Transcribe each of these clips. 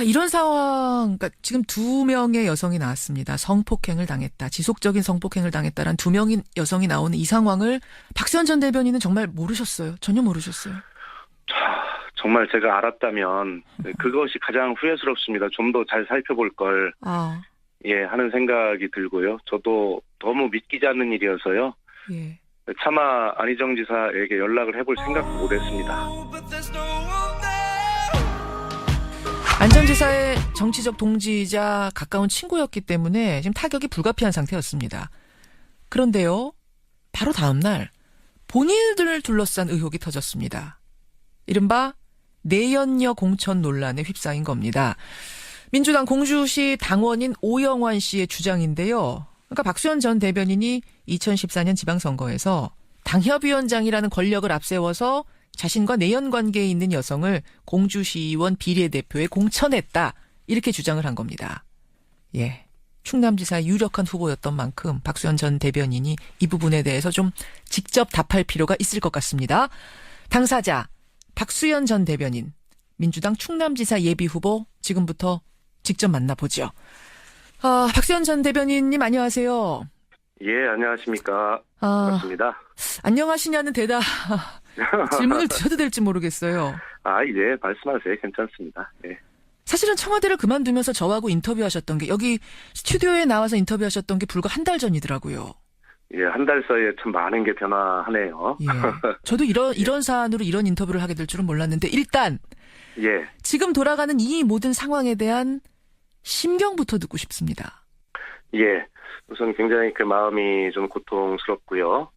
이런 상황, 그러니까 지금 2명의 여성이 나왔습니다. 성폭행을 당했다. 지속적인 성폭행을 당했다란 2명의 여성이 나오는 이 상황을 박수현 전 대변인은 정말 모르셨어요. 전혀 모르셨어요. 정말 제가 알았다면 그것이 가장 후회스럽습니다. 좀 더 잘 살펴볼 걸 하는 생각이 들고요. 저도 너무 믿기지 않는 일이어서요. 예. 차마 안희정 지사에게 연락을 해볼 생각도 못했습니다. 안 전 지사의 정치적 동지이자 가까운 친구였기 때문에 지금 타격이 불가피한 상태였습니다. 그런데요, 바로 다음 날 본인들을 둘러싼 의혹이 터졌습니다. 이른바 내연녀 공천 논란에 휩싸인 겁니다. 민주당 공주시 당원인 오영환 씨의 주장인데요. 그러니까 박수현 전 대변인이 2014년 지방선거에서 당협위원장이라는 권력을 앞세워서 자신과 내연 관계에 있는 여성을 공주시의원 비례대표에 공천했다. 이렇게 주장을 한 겁니다. 예. 충남지사의 유력한 후보였던 만큼 박수현 전 대변인이 이 부분에 대해서 좀 직접 답할 필요가 있을 것 같습니다. 당사자 박수현 전 대변인, 민주당 충남지사 예비후보 지금부터 직접 만나보죠. 박수현 전 대변인님 안녕하세요. 예, 안녕하십니까. 반갑습니다. 안녕하시냐는 대답 질문을 드려도 될지 모르겠어요. 예, 말씀하세요. 괜찮습니다. 예. 사실은 청와대를 그만두면서 저하고 인터뷰하셨던 게 여기 스튜디오에 나와서 인터뷰하셨던 게 불과 한 달 전이더라고요. 예, 한 달 사이에 참 많은 게 변화하네요. 예. 저도 이런 사안으로 이런 인터뷰를 하게 될 줄은 몰랐는데 일단 지금 돌아가는 이 모든 상황에 대한 심경부터 듣고 싶습니다. 예. 우선 굉장히 그 마음이 좀 고통스럽고요.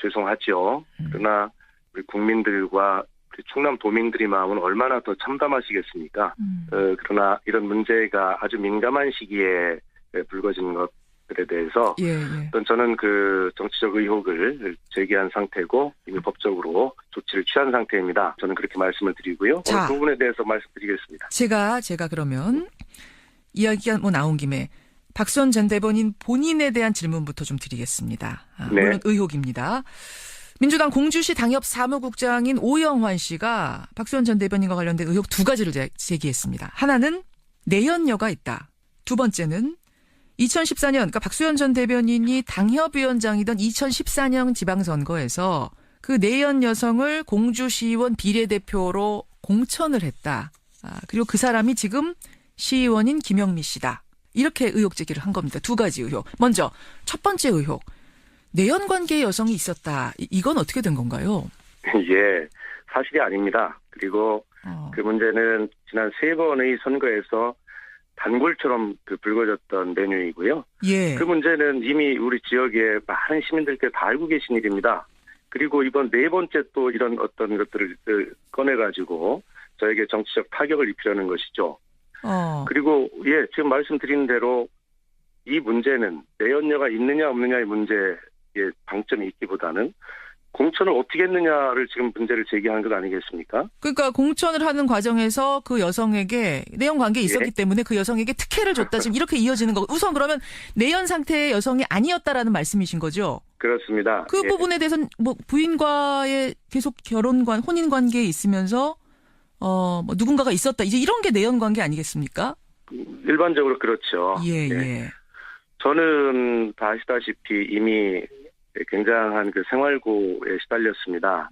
죄송하죠. 그러나 우리 국민들과 우리 충남 도민들의 마음은 얼마나 더 참담하시겠습니까? 그러나 이런 문제가 아주 민감한 시기에 불거진 것들에 대해서 저는 그 정치적 의혹을 제기한 상태고 이미 법적으로 조치를 취한 상태입니다. 저는 그렇게 말씀을 드리고요. 그 부분에 대해서 말씀드리겠습니다. 제가 그러면 이야기가 나온 김에 박수현 전 대변인 본인에 대한 질문부터 좀 드리겠습니다. 물론 의혹입니다. 민주당 공주시 당협 사무국장인 오영환 씨가 박수현 전 대변인과 관련된 의혹 2가지를 제기했습니다. 하나는 내연녀가 있다. 두 번째는 2014년, 그러니까 박수현 전 대변인이 당협위원장이던 2014년 지방선거에서 그 내연 여성을 공주시의원 비례대표로 공천을 했다. 그리고 그 사람이 지금 시의원인 김영미 씨다. 이렇게 의혹 제기를 한 겁니다. 2가지 의혹. 먼저 첫 번째 의혹. 내연 관계의 여성이 있었다. 이건 어떻게 된 건가요? 예, 사실이 아닙니다. 그리고 그 문제는 지난 3번의 선거에서 단골처럼 불거졌던 메뉴이고요. 예. 그 문제는 이미 우리 지역의 많은 시민들께 다 알고 계신 일입니다. 그리고 이번 4번째 또 이런 어떤 것들을 꺼내가지고 저에게 정치적 타격을 입히려는 것이죠. 그리고 지금 말씀드린 대로 이 문제는 내연녀가 있느냐 없느냐의 문제에 방점이 있기보다는 공천을 어떻게 했느냐를 지금 문제를 제기하는 것 아니겠습니까? 그러니까 공천을 하는 과정에서 그 여성에게 내연 관계에 있었기 때문에 그 여성에게 특혜를 줬다. 지금 이렇게 이어지는 거고 우선 그러면 내연 상태의 여성이 아니었다라는 말씀이신 거죠? 그렇습니다. 그 부분에 대해서는 뭐 부인과의 계속 혼인 관계에 있으면서 누군가가 있었다. 이제 이런 게 내연 관계 아니겠습니까? 일반적으로 그렇죠. 예. 저는 다 아시다시피 이미 굉장한 그 생활고에 시달렸습니다.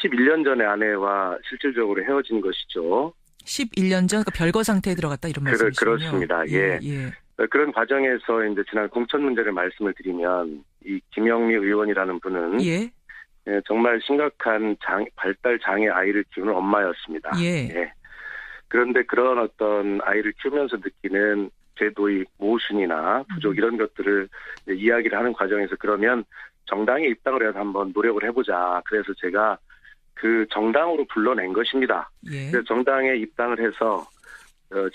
11년 전에 아내와 실질적으로 헤어진 것이죠. 11년 전, 그러니까 별거 상태에 들어갔다 이런 말씀이시군요. 그렇습니다. 예. 그런 과정에서 이제 지난 공천 문제를 말씀을 드리면 이 김영미 의원이라는 분은 정말 심각한 발달 장애 아이를 키우는 엄마였습니다. 그런데 그런 어떤 아이를 키우면서 느끼는 제도의 모순이나 부족 이런 것들을 이야기를 하는 과정에서 그러면 정당에 입당을 해서 한번 노력을 해보자. 그래서 제가 그 정당으로 불러낸 것입니다. 그래서 정당에 입당을 해서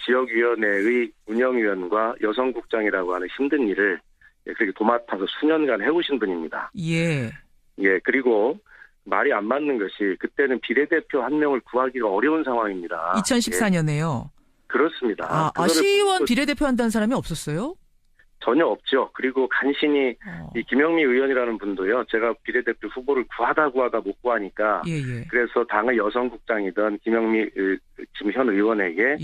지역위원회의 운영위원과 여성국장이라고 하는 힘든 일을 그렇게 도맡아서 수년간 해오신 분입니다. 그리고 말이 안 맞는 것이 그때는 비례대표 한 명을 구하기가 어려운 상황입니다. 2014년에요. 그렇습니다. 시의원 비례대표 한다는 사람이 없었어요? 전혀 없죠. 그리고 간신히 이 김영미 의원이라는 분도요. 제가 비례대표 후보를 구하다 못 구하니까 그래서 당의 여성국장이던 김영미 지금 현 의원에게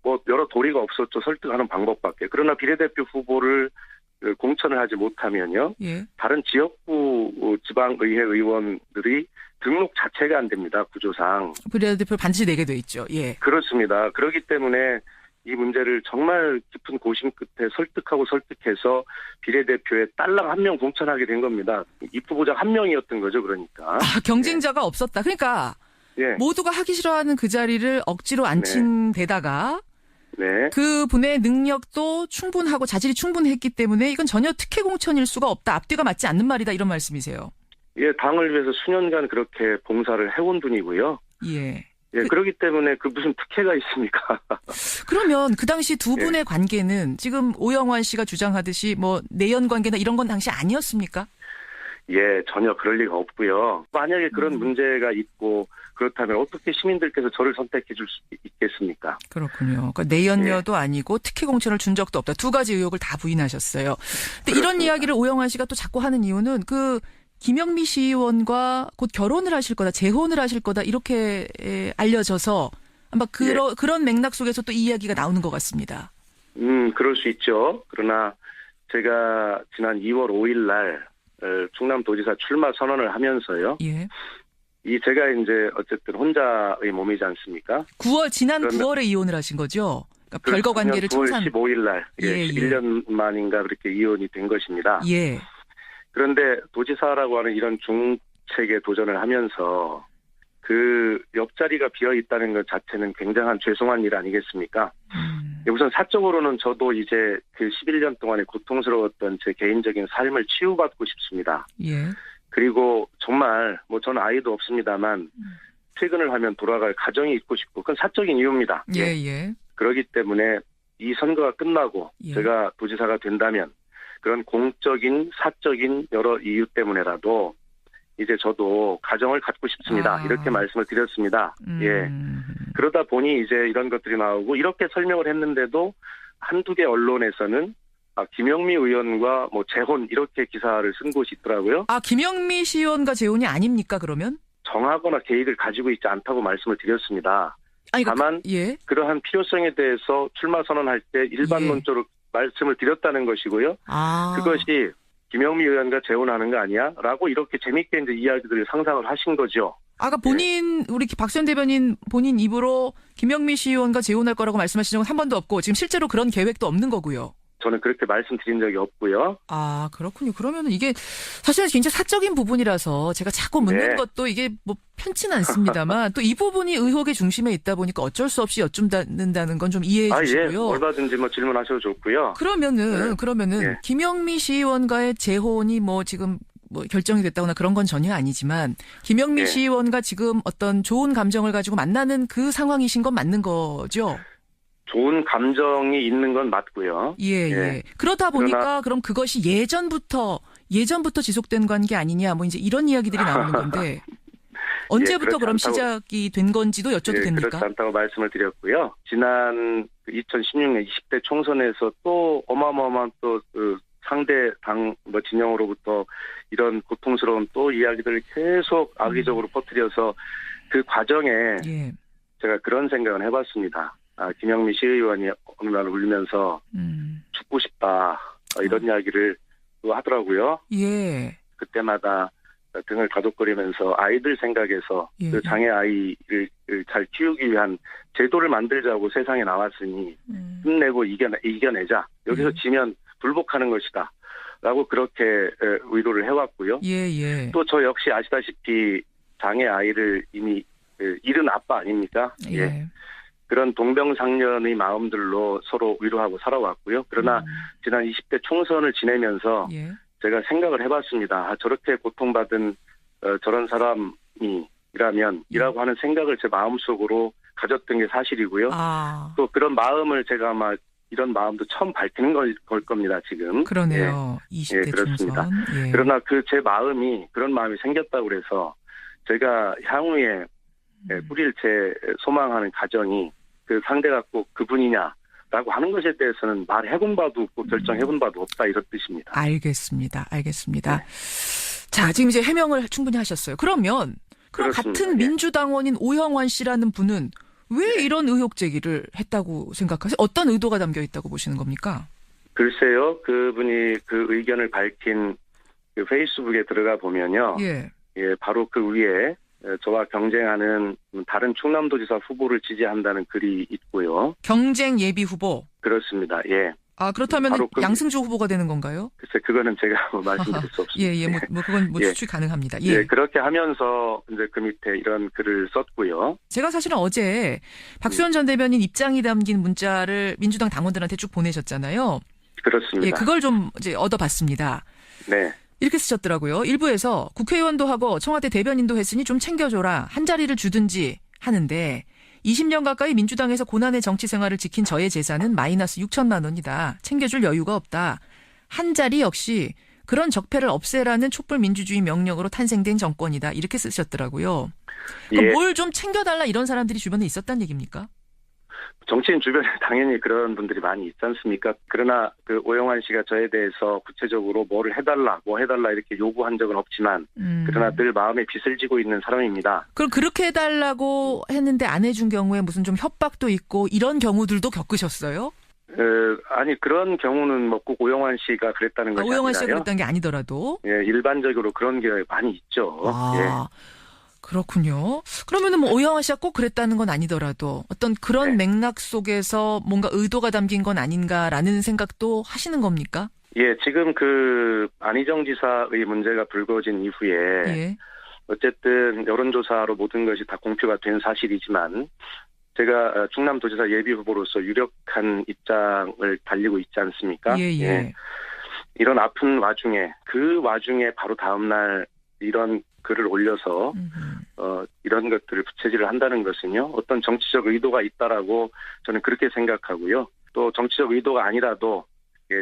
뭐 여러 도리가 없었죠. 설득하는 방법밖에. 그러나 비례대표 후보를 공천을 하지 못하면요. 예. 다른 지역구 지방의회 의원들이 등록 자체가 안 됩니다. 구조상. 비례대표 반드시 내게 돼 있죠. 예. 그렇습니다. 그렇기 때문에 이 문제를 정말 깊은 고심 끝에 설득해서 비례대표에 딸랑 한 명 공천하게 된 겁니다. 입후보자 한 명이었던 거죠. 그러니까. 경쟁자가 없었다. 그러니까 모두가 하기 싫어하는 그 자리를 억지로 앉힌 데다가 그 분의 능력도 충분하고 자질이 충분했기 때문에 이건 전혀 특혜 공천일 수가 없다. 앞뒤가 맞지 않는 말이다. 이런 말씀이세요. 예, 당을 위해서 수년간 그렇게 봉사를 해온 분이고요. 예. 그렇기 때문에 그 무슨 특혜가 있습니까? 그러면 그 당시 두 분의 관계는 지금 오영환 씨가 주장하듯이 뭐 내연 관계나 이런 건 당시 아니었습니까? 예, 전혀 그럴 리가 없고요. 만약에 그런 문제가 있고 그렇다면 어떻게 시민들께서 저를 선택해 줄 수 있겠습니까? 그렇군요. 그러니까 내연녀도 아니고 특혜 공천을 준 적도 없다. 두 가지 의혹을 다 부인하셨어요. 근데 그렇습니다. 이런 이야기를 오영환 씨가 또 자꾸 하는 이유는 그 김영미 시의원과 곧 결혼을 하실 거다, 재혼을 하실 거다 이렇게 알려져서 아마 그런 맥락 속에서 또 이 이야기가 나오는 것 같습니다. 그럴 수 있죠. 그러나 제가 지난 2월 5일 날 충남도지사 출마 선언을 하면서요. 예. 제가 이제 어쨌든 혼자의 몸이지 않습니까? 지난 9월에 이혼을 하신 거죠? 그러니까 별거 관계를 9월 15일 날 11년 만인가 그렇게 이혼이 된 것입니다. 예. 그런데 도지사라고 하는 이런 중책에 도전을 하면서 그 옆자리가 비어 있다는 것 자체는 굉장한 죄송한 일 아니겠습니까? 우선 사적으로는 저도 이제 그 11년 동안에 고통스러웠던 제 개인적인 삶을 치유받고 싶습니다. 예. 그리고 정말 뭐 저는 아이도 없습니다만 퇴근을 하면 돌아갈 가정이 있고 싶고 그건 사적인 이유입니다. 예. 그렇기 때문에 이 선거가 끝나고 제가 도지사가 된다면 그런 공적인 사적인 여러 이유 때문에라도 이제 저도 가정을 갖고 싶습니다. 이렇게 말씀을 드렸습니다. 예. 그러다 보니 이제 이런 것들이 나오고 이렇게 설명을 했는데도 한두 개 언론에서는 김영미 의원과 뭐 재혼 이렇게 기사를 쓴 곳이 있더라고요. 김영미 시의원과 재혼이 아닙니까 그러면? 정하거나 계획을 가지고 있지 않다고 말씀을 드렸습니다. 다만 그러한 필요성에 대해서 출마 선언할 때 일반론적으로 말씀을 드렸다는 것이고요. 그것이 김영미 의원과 재혼하는 거 아니야? 라고 이렇게 재밌게 이제 이야기들을 상상을 하신 거죠. 아까 우리 박수현 대변인 본인 입으로 김영미 시의원과 재혼할 거라고 말씀하신 적은 한 번도 없고 지금 실제로 그런 계획도 없는 거고요. 저는 그렇게 말씀드린 적이 없고요. 그렇군요. 그러면은 이게 사실은 굉장히 사적인 부분이라서 제가 자꾸 묻는 것도 이게 뭐 편치는 않습니다만 또 이 부분이 의혹의 중심에 있다 보니까 어쩔 수 없이 여쭙는다는 건 좀 이해해 주시고요. 얼마든지 뭐 질문하셔도 좋고요. 그러면은 김영미 시의원과의 재혼이 뭐 지금 뭐 결정이 됐다거나 그런 건 전혀 아니지만 김영미 시의원과 지금 어떤 좋은 감정을 가지고 만나는 그 상황이신 건 맞는 거죠? 좋은 감정이 있는 건 맞고요. 예. 그러다 보니까 그럼 그것이 예전부터 지속된 관계 아니냐 뭐 이제 이런 이야기들이 나오는 건데 언제부터 그럼 시작이 된 건지도 여쭤도 됩니까? 그렇지 않다고 말씀을 드렸고요. 지난 2016년 20대 총선에서 또 어마어마한 또 그 상대 당 진영으로부터 이런 고통스러운 또 이야기들을 계속 악의적으로 퍼뜨려서 그 과정에 제가 그런 생각을 해봤습니다. 김영미 시의원이 어느 날 울면서 죽고 싶다 이런 이야기를 또 하더라고요. 그때마다 등을 가족거리면서 아이들 생각해서 그 장애 아이를 잘 키우기 위한 제도를 만들자고 세상에 나왔으니 힘내고 이겨내자. 여기서 지면 불복하는 것이다. 라고 그렇게 위로를 해왔고요. 또 저 역시 아시다시피 장애 아이를 이미 잃은 아빠 아닙니까? 그런 동병상련의 마음들로 서로 위로하고 살아왔고요. 그러나 지난 20대 총선을 지내면서 제가 생각을 해봤습니다. 저렇게 고통받은 저런 사람이라면 이라고 하는 생각을 제 마음속으로 가졌던 게 사실이고요. 또 그런 마음을 제가 아마 이런 마음도 처음 밝히는 걸 겁니다. 지금. 그러네요. 20대 그렇습니다. 총선. 그러나 제 마음이 그런 마음이 생겼다고 그래서 제가 향후에 꾸릴 제 소망하는 가정이 그 상대가 꼭 그분이냐라고 하는 것에 대해서는 말해본 바도 없고 결정해본 바도 없다 이런 뜻입니다. 알겠습니다. 자, 지금 이제 해명을 충분히 하셨어요. 그럼 그렇습니다. 같은 민주당원인 오영환 씨라는 분은 왜 이런 의혹 제기를 했다고 생각하세요? 어떤 의도가 담겨 있다고 보시는 겁니까? 글쎄요, 그분이 그 의견을 밝힌 그 페이스북에 들어가 보면요. 예. 예, 바로 그 위에 저와 경쟁하는 다른 충남도지사 후보를 지지한다는 글이 있고요. 경쟁 예비 후보. 그렇습니다. 예. 아, 그렇다면 바로 양승조 후보가 되는 건가요? 글쎄, 그거는 제가 말씀드릴 수 없습니다. 예, 그건 예. 추측 가능합니다. 예. 예, 그렇게 하면서 이제 그 밑에 이런 글을 썼고요. 제가 사실은 어제 박수현 전 대변인 입장이 담긴 문자를 민주당 당원들한테 쭉 보내셨잖아요. 그렇습니다. 예, 그걸 좀 이제 얻어봤습니다. 네. 이렇게 쓰셨더라고요. 일부에서 국회의원도 하고 청와대 대변인도 했으니 좀 챙겨줘라. 한 자리를 주든지 하는데 20년 가까이 민주당에서 고난의 정치 생활을 지킨 저의 재산은 마이너스 6천만 원이다. 챙겨줄 여유가 없다. 한 자리 역시 그런 적폐를 없애라는 촛불 민주주의 명령으로 탄생된 정권이다. 이렇게 쓰셨더라고요. 예. 뭘 좀 챙겨달라 이런 사람들이 주변에 있었단 얘기입니까? 정치인 주변에 당연히 그런 분들이 많이 있지 않습니까? 그러나 그 오영환 씨가 저에 대해서 구체적으로 뭐를 해달라, 뭐 해달라 이렇게 요구한 적은 없지만 그러나 늘 마음에 빚을 지고 있는 사람입니다. 그럼 그렇게 해달라고 했는데 안 해준 경우에 무슨 좀 협박도 있고 이런 경우들도 겪으셨어요? 아니 그런 경우는 뭐 꼭 오영환 씨가 그랬다는 것이 오영환 씨가 아니라요. 그랬다는 게 아니더라도. 예, 일반적으로 그런 게 많이 있죠. 아, 그렇군요. 그러면은 뭐 오영환 씨가 꼭 그랬다는 건 아니더라도 어떤 그런 네. 맥락 속에서 뭔가 의도가 담긴 건 아닌가라는 생각도 하시는 겁니까? 예, 지금 그 안희정 지사의 문제가 불거진 이후에 예. 어쨌든 여론조사로 모든 것이 다 공표가 된 사실이지만 제가 충남도지사 예비후보로서 유력한 입장을 달리고 있지 않습니까? 예. 이런 아픈 와중에 그 와중에 바로 다음날 이런 글을 올려서 이런 것들을 부채질을 한다는 것은요. 어떤 정치적 의도가 있다라고 저는 그렇게 생각하고요. 또 정치적 의도가 아니라도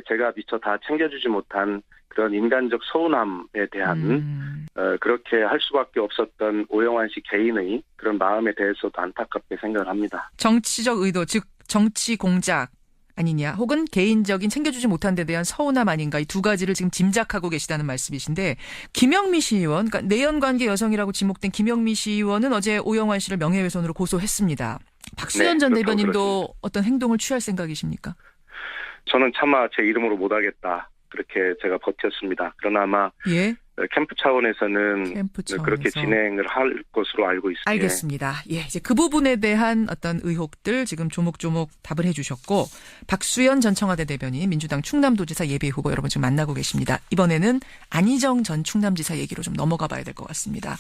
제가 미처 다 챙겨주지 못한 그런 인간적 서운함에 대한 그렇게 할 수밖에 없었던 오영환 씨 개인의 그런 마음에 대해서도 안타깝게 생각을 합니다. 정치적 의도, 즉 정치 공작 아니냐 혹은 개인적인 챙겨주지 못한 데 대한 서운함 아닌가 이 두 가지를 지금 짐작하고 계시다는 말씀이신데 김영미 시의원, 그러니까 내연관계 여성이라고 지목된 김영미 시의원은 어제 오영환 씨를 명예훼손으로 고소했습니다. 박수현 전 대변인도 그렇습니다. 어떤 행동을 취할 생각이십니까? 저는 차마 제 이름으로 못하겠다. 그렇게 제가 버텼습니다. 그러나 아마 예. 캠프 차원에서는 캠프 차원에서. 그렇게 진행을 할 것으로 알고 있습니다. 알겠습니다. 예, 이제 그 부분에 대한 어떤 의혹들 지금 조목조목 답을 해주셨고 박수현 전 청와대 대변인 민주당 충남도지사 예비후보 여러분 지금 만나고 계십니다. 이번에는 안희정 전 충남지사 얘기로 좀 넘어가 봐야 될 것 같습니다.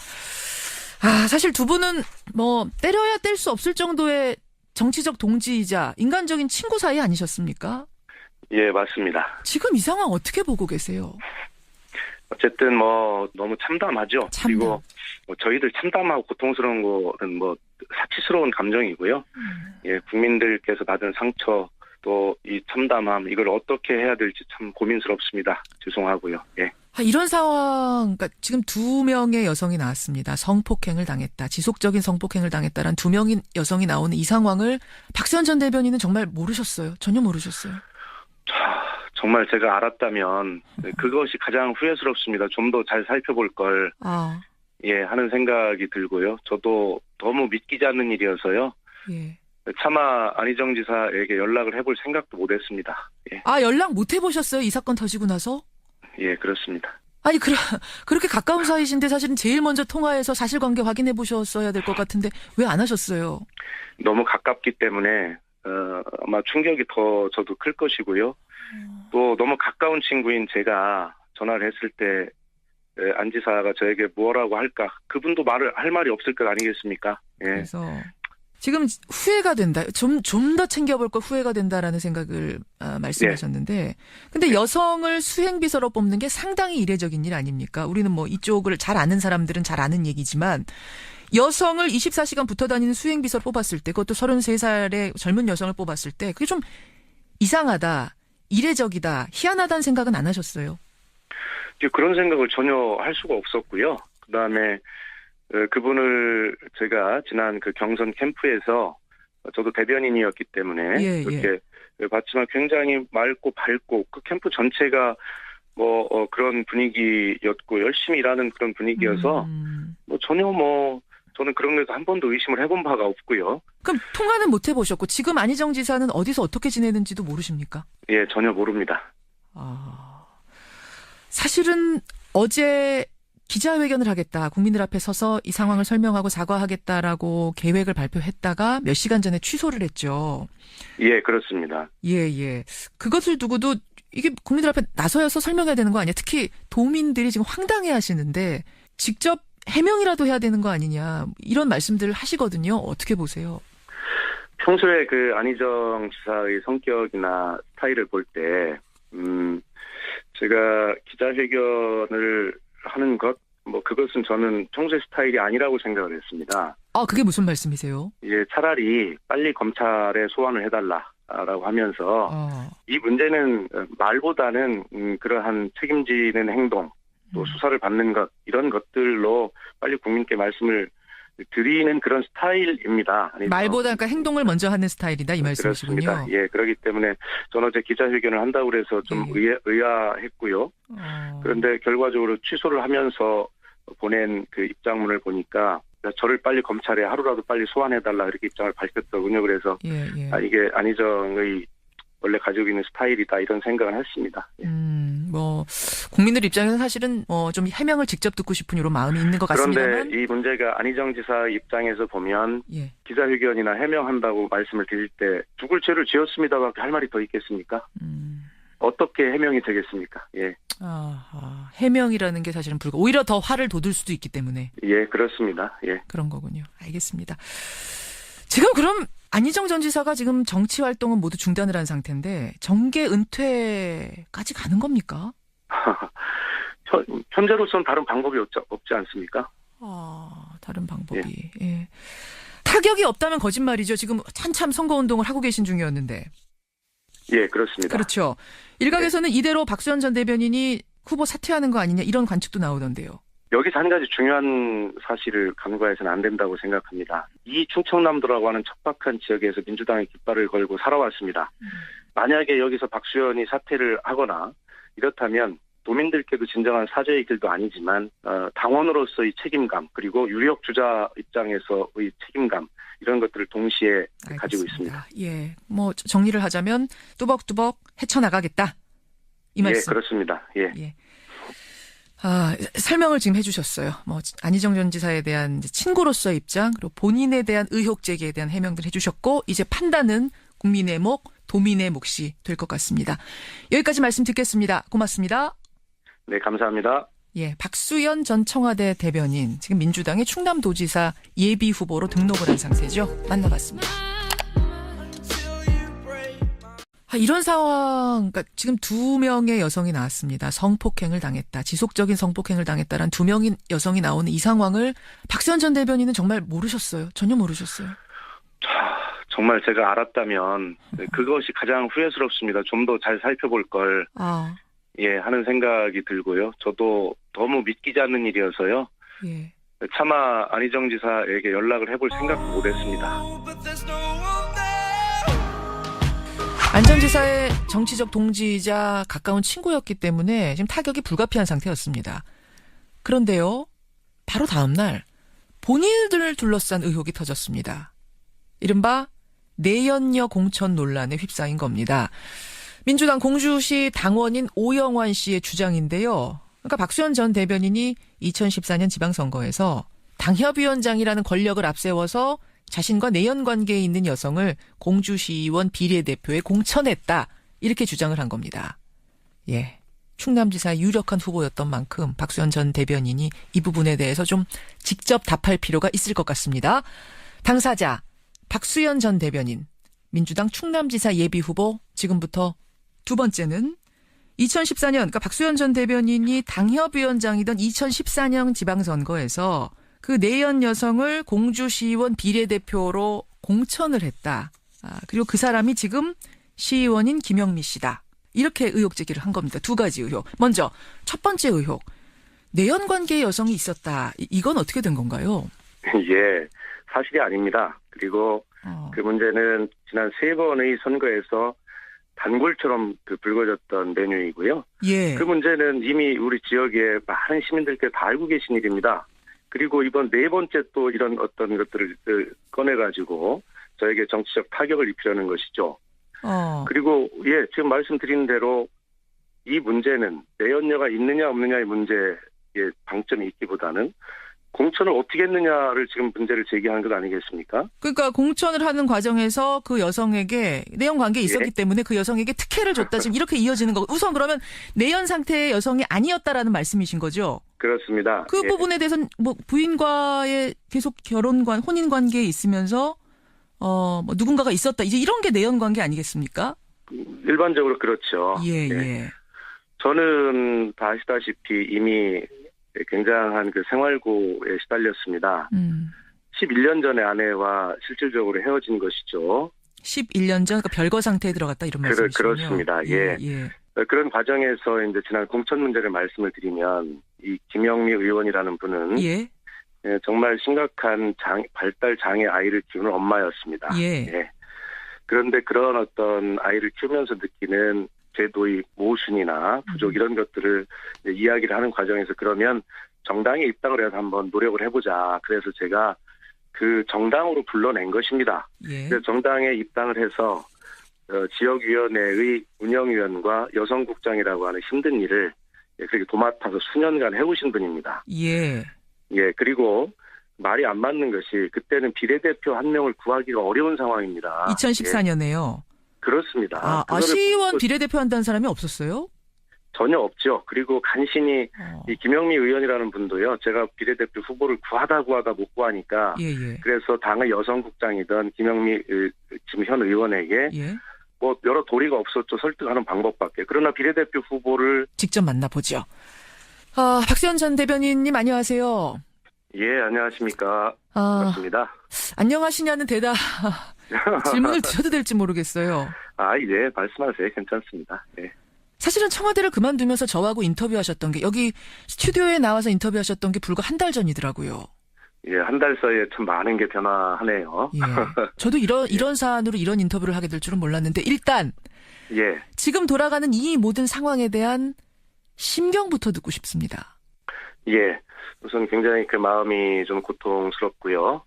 아, 사실 두 분은 뭐 때려야 뗄 수 없을 정도의 정치적 동지이자 인간적인 친구 사이 아니셨습니까? 예, 맞습니다. 지금 이 상황 어떻게 보고 계세요? 어쨌든 뭐 너무 참담하죠. 참담. 그리고 뭐 저희들 참담하고 고통스러운 거는 뭐 사치스러운 감정이고요. 예, 국민들께서 받은 상처 또 이 참담함 이걸 어떻게 해야 될지 참 고민스럽습니다. 죄송하고요. 예. 아, 이런 상황, 그러니까 지금 2명의 여성이 나왔습니다. 성폭행을 당했다. 지속적인 성폭행을 당했다라는 2명의 여성이 나오는 이 상황을 박수현 전 대변인은 정말 모르셨어요. 전혀 모르셨어요. 정말 제가 알았다면 그것이 가장 후회스럽습니다. 좀 더 잘 살펴볼 걸 하는 생각이 들고요. 저도 너무 믿기지 않는 일이어서요. 예. 차마 안희정 지사에게 연락을 해볼 생각도 못했습니다. 예. 아, 연락 못 해보셨어요? 이 사건 터지고 나서? 예, 그렇습니다. 아니, 그렇게 가까운 사이신데 사실은 제일 먼저 통화해서 사실관계 확인해 보셨어야 될 것 같은데 왜 안 하셨어요? 너무 가깝기 때문에 아마 충격이 더 저도 클 것이고요. 또 너무 가까운 친구인 제가 전화를 했을 때 안 지사가 저에게 뭐라고 할까? 그분도 할 말이 없을 것 아니겠습니까? 예. 그래서 지금 후회가 된다. 좀 더 챙겨볼 걸 후회가 된다라는 생각을 말씀하셨는데 근데 여성을 수행비서로 뽑는 게 상당히 이례적인 일 아닙니까? 우리는 뭐 이쪽을 잘 아는 사람들은 잘 아는 얘기지만 여성을 24시간 붙어 다니는 수행비서를 뽑았을 때 그것도 33살의 젊은 여성을 뽑았을 때 그게 좀 이상하다, 이례적이다, 희한하다는 생각은 안 하셨어요? 그런 생각을 전혀 할 수가 없었고요. 그다음에 그분을 제가 지난 그 경선 캠프에서 저도 대변인이었기 때문에 그렇게 봤지만 굉장히 맑고 밝고 그 캠프 전체가 그런 분위기였고 열심히 일하는 그런 분위기여서 전혀 저는 그런 거에서 한 번도 의심을 해본 바가 없고요. 그럼 통화는 못 해보셨고 지금 안희정 지사는 어디서 어떻게 지내는지도 모르십니까? 예, 전혀 모릅니다. 사실은 어제 기자회견을 하겠다. 국민들 앞에 서서 이 상황을 설명하고 사과하겠다라고 계획을 발표했다가 몇 시간 전에 취소를 했죠. 예, 그렇습니다. 예. 그것을 두고도 이게 국민들 앞에 나서서 설명해야 되는 거 아니야? 특히 도민들이 지금 황당해 하시는데 직접 해명이라도 해야 되는 거 아니냐. 이런 말씀들을 하시거든요. 어떻게 보세요? 평소에 그 안희정 지사의 성격이나 스타일을 볼 때, 제가 기자회견을 하는 것, 그것은 저는 평소의 스타일이 아니라고 생각을 했습니다. 그게 무슨 말씀이세요? 예, 차라리 빨리 검찰에 소환을 해달라라고 하면서 이 문제는 말보다는 그러한 책임지는 행동, 또 수사를 받는 것, 이런 것들로 빨리 국민께 말씀을 드리는 그런 스타일입니다. 말보다 그러니까 행동을 먼저 하는 스타일이다 이 말씀이시군요. 그렇습니다. 예, 그렇기 때문에 저는 어제 기자회견을 한다고 그래서 좀 의아했고요. 그런데 결과적으로 취소를 하면서 보낸 그 입장문을 보니까 저를 빨리 검찰에 하루라도 빨리 소환해달라 이렇게 입장을 밝혔더군요. 그래서 이게 안희정의 원래 가지고 있는 스타일이다 이런 생각을 했습니다. 예. 국민들 입장에서는 사실은 좀 해명을 직접 듣고 싶은 이런 마음이 있는 것 같습니다만. 그런데 이 문제가 안희정 지사 입장에서 보면 기자회견이나 해명한다고 말씀을 드릴 때 죽을 죄를 지었습니다밖에 할 말이 더 있겠습니까? 어떻게 해명이 되겠습니까? 예. 해명이라는 게 사실은 오히려 더 화를 돋을 수도 있기 때문에. 예, 그렇습니다. 예. 그런 거군요. 알겠습니다. 지금 그럼 안희정 전 지사가 지금 정치 활동은 모두 중단을 한 상태인데 정계 은퇴까지 가는 겁니까? 현재로서는 다른 방법이 없지 않습니까? 다른 방법이. 예. 타격이 없다면 거짓말이죠. 지금 한참 선거운동을 하고 계신 중이었는데. 예, 그렇습니다. 그렇죠. 일각에서는 이대로 박수현 전 대변인이 후보 사퇴하는 거 아니냐 이런 관측도 나오던데요. 여기서 한 가지 중요한 사실을 간과해서는 안 된다고 생각합니다. 이 충청남도라고 하는 척박한 지역에서 민주당의 깃발을 걸고 살아왔습니다. 만약에 여기서 박수현이 사퇴를 하거나 이렇다면 도민들께도 진정한 사죄의 길도 아니지만 당원으로서의 책임감 그리고 유력 주자 입장에서의 책임감 이런 것들을 동시에 알겠습니다. 가지고 있습니다. 예, 정리를 하자면 뚜벅뚜벅 헤쳐나가겠다 이 말씀. 예, 그렇습니다. 예. 설명을 지금 해주셨어요. 안희정 전 지사에 대한 친구로서의 입장, 그리고 본인에 대한 의혹 제기에 대한 해명들 해주셨고, 이제 판단은 국민의 목, 도민의 몫이 될 것 같습니다. 여기까지 말씀 듣겠습니다. 고맙습니다. 네, 감사합니다. 예, 박수현 전 청와대 대변인, 지금 민주당의 충남도지사 예비 후보로 등록을 한 상태죠. 만나봤습니다. 이런 상황, 그러니까 지금 2명의 여성이 나왔습니다. 성폭행을 당했다. 지속적인 성폭행을 당했다란 2명의 여성이 나오는 이 상황을 박수현 전 대변인은 정말 모르셨어요. 전혀 모르셨어요. 정말 제가 알았다면 그것이 가장 후회스럽습니다. 좀 더 잘 살펴볼 걸 하는 생각이 들고요. 저도 너무 믿기지 않는 일이어서요. 예. 차마 안희정 지사에게 연락을 해볼 생각도 못했습니다. 안 전 지사의 정치적 동지이자 가까운 친구였기 때문에 지금 타격이 불가피한 상태였습니다. 그런데요, 바로 다음 날 본인들을 둘러싼 의혹이 터졌습니다. 이른바 내연녀 공천 논란에 휩싸인 겁니다. 민주당 공주시 당원인 오영환 씨의 주장인데요. 그러니까 박수현 전 대변인이 2014년 지방선거에서 당협위원장이라는 권력을 앞세워서 자신과 내연 관계에 있는 여성을 공주시의원 비례대표에 공천했다. 이렇게 주장을 한 겁니다. 예, 충남지사의 유력한 후보였던 만큼 박수현 전 대변인이 이 부분에 대해서 좀 직접 답할 필요가 있을 것 같습니다. 당사자 박수현 전 대변인, 민주당 충남지사 예비후보, 지금부터 두 번째는 2014년, 그러니까 박수현 전 대변인이 당협위원장이던 2014년 지방선거에서 그 내연 여성을 공주시의원 비례대표로 공천을 했다. 그리고 그 사람이 지금 시의원인 김영미 씨다. 이렇게 의혹 제기를 한 겁니다. 두 가지 의혹. 먼저 첫 번째 의혹. 내연 관계의 여성이 있었다. 이건 어떻게 된 건가요? 예, 사실이 아닙니다. 그리고 그 문제는 지난 3번의 선거에서 단골처럼 불거졌던 메뉴이고요. 예. 그 문제는 이미 우리 지역의 많은 시민들께 다 알고 계신 일입니다. 그리고 이번 네 번째 또 이런 어떤 것들을 꺼내가지고 저에게 정치적 타격을 입히려는 것이죠. 그리고 지금 말씀드린 대로 이 문제는 내연녀가 있느냐 없느냐의 문제에 방점이 있기보다는 공천을 어떻게 했느냐를 지금 문제를 제기하는 것 아니겠습니까? 그러니까 공천을 하는 과정에서 그 여성에게 내연 관계에 있었기 때문에 그 여성에게 특혜를 줬다. 지금 이렇게 이어지는 거. 우선 그러면 내연 상태의 여성이 아니었다라는 말씀이신 거죠? 그렇습니다. 그 부분에 대해서는 뭐 부인과의 계속 혼인 관계에 있으면서 뭐 누군가가 있었다. 이제 이런 게 내연 관계 아니겠습니까? 일반적으로 그렇죠. 예. 저는 다 아시다시피 이미 굉장한 그 생활고에 시달렸습니다. 11년 전에 아내와 실질적으로 헤어진 것이죠. 11년 전, 그러니까 별거 상태에 들어갔다 이런 말씀이시군요. 그렇습니다. 예. 그런 과정에서 이제 지난 공천 문제를 말씀을 드리면 이 김영미 의원이라는 분은 정말 심각한 발달 장애 아이를 키우는 엄마였습니다. 그런데 그런 어떤 아이를 키우면서 느끼는 제도의 모순이나 부족 이런 것들을 이야기를 하는 과정에서 그러면 정당에 입당을 해서 한번 노력을 해보자. 그래서 제가 그 정당으로 불러낸 것입니다. 그래서 정당에 입당을 해서 지역위원회의 운영위원과 여성국장이라고 하는 힘든 일을 그렇게 도맡아서 수년간 해오신 분입니다. 그리고 말이 안 맞는 것이 그때는 비례대표 한 명을 구하기가 어려운 상황입니다. 2014년에요. 그렇습니다. 시의원 비례대표 한다는 사람이 없었어요? 전혀 없죠. 그리고 간신히 이 김영미 의원이라는 분도요. 제가 비례대표 후보를 구하다 못 구하니까 그래서 당의 여성국장이던 김영미 지금 현 의원에게 뭐 여러 도리가 없었죠. 설득하는 방법밖에. 그러나 비례대표 후보를 직접 만나보죠. 박수현 전 대변인님 안녕하세요. 안녕하십니까. 반갑습니다. 안녕하시냐는 대답 질문을 드려도 될지 모르겠어요. 말씀하세요. 괜찮습니다. 사실은 청와대를 그만두면서 저하고 인터뷰하셨던 게 여기 스튜디오에 나와서 인터뷰하셨던 게 불과 한 달 전이더라고요. 한 달 사이에 참 많은 게 변화하네요. 저도 이런 사안으로 이런 인터뷰를 하게 될 줄은 몰랐는데 일단 지금 돌아가는 이 모든 상황에 대한 심경부터 듣고 싶습니다. 우선 굉장히 그 마음이 좀 고통스럽고요.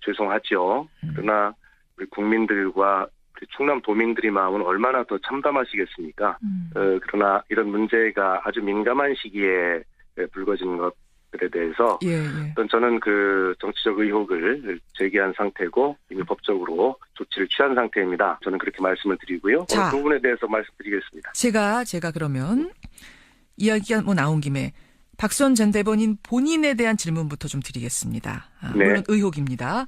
죄송하죠. 그러나 우리 국민들과 우리 충남 도민들의 마음은 얼마나 더 참담하시겠습니까? 그러나 이런 문제가 아주 민감한 시기에 불거진 것들에 대해서 저는 그 정치적 의혹을 제기한 상태고 이미 법적으로 조치를 취한 상태입니다. 저는 그렇게 말씀을 드리고요. 그 부분에 대해서 말씀드리겠습니다. 제가 그러면 이야기가 나온 김에 박수현 전 대변인 본인에 대한 질문부터 좀 드리겠습니다. 물론 의혹입니다.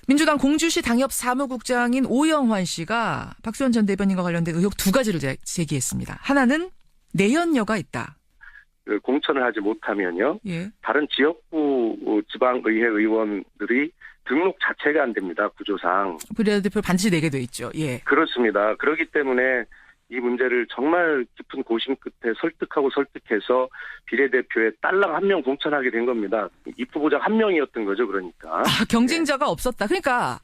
민주당 공주시 당협 사무국장인 오영환 씨가 박수현 전 대변인과 관련된 의혹 두 가지를 제기했습니다. 하나는 내연녀가 있다. 공천을 하지 못하면요. 다른 지역구 지방의회 의원들이 등록 자체가 안 됩니다. 구조상. 비례대표를 반드시 내게 돼 있죠. 그렇습니다. 그렇기 때문에 이 문제를 정말 깊은 고심 끝에 설득해서 비례대표에 딸랑 한 명 공천하게 된 겁니다. 입후보자 한 명이었던 거죠. 그러니까. 경쟁자가 없었다. 그러니까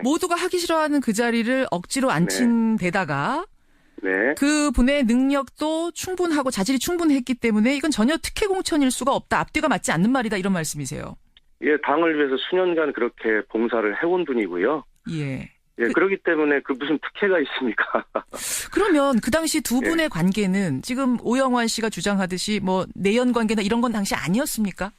모두가 하기 싫어하는 그 자리를 억지로 앉힌 데다가 그 분의 능력도 충분하고 자질이 충분했기 때문에 이건 전혀 특혜 공천일 수가 없다. 앞뒤가 맞지 않는 말이다. 이런 말씀이세요. 당을 위해서 수년간 그렇게 봉사를 해온 분이고요. 그렇기 때문에 그 무슨 특혜가 있습니까? 그러면 그 당시 두 분의 관계는 지금 오영환 씨가 주장하듯이 뭐 내연 관계나 이런 건 당시 아니었습니까?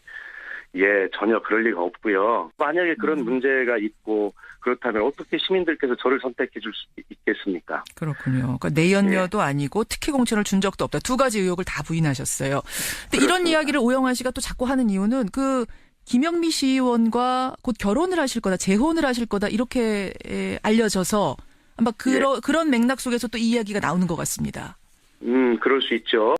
전혀 그럴 리가 없고요. 만약에 그런 문제가 있고 그렇다면 어떻게 시민들께서 저를 선택해 줄 수 있겠습니까? 그렇군요. 그러니까 내연녀도 아니고 특혜 공천을 준 적도 없다. 두 가지 의혹을 다 부인하셨어요. 근데 그렇습니다. 이런 이야기를 오영환 씨가 또 자꾸 하는 이유는 그 김영미 시의원과 곧 결혼을 하실 거다, 재혼을 하실 거다 이렇게 알려져서 아마 그런 맥락 속에서 또 이 이야기가 나오는 것 같습니다. 그럴 수 있죠.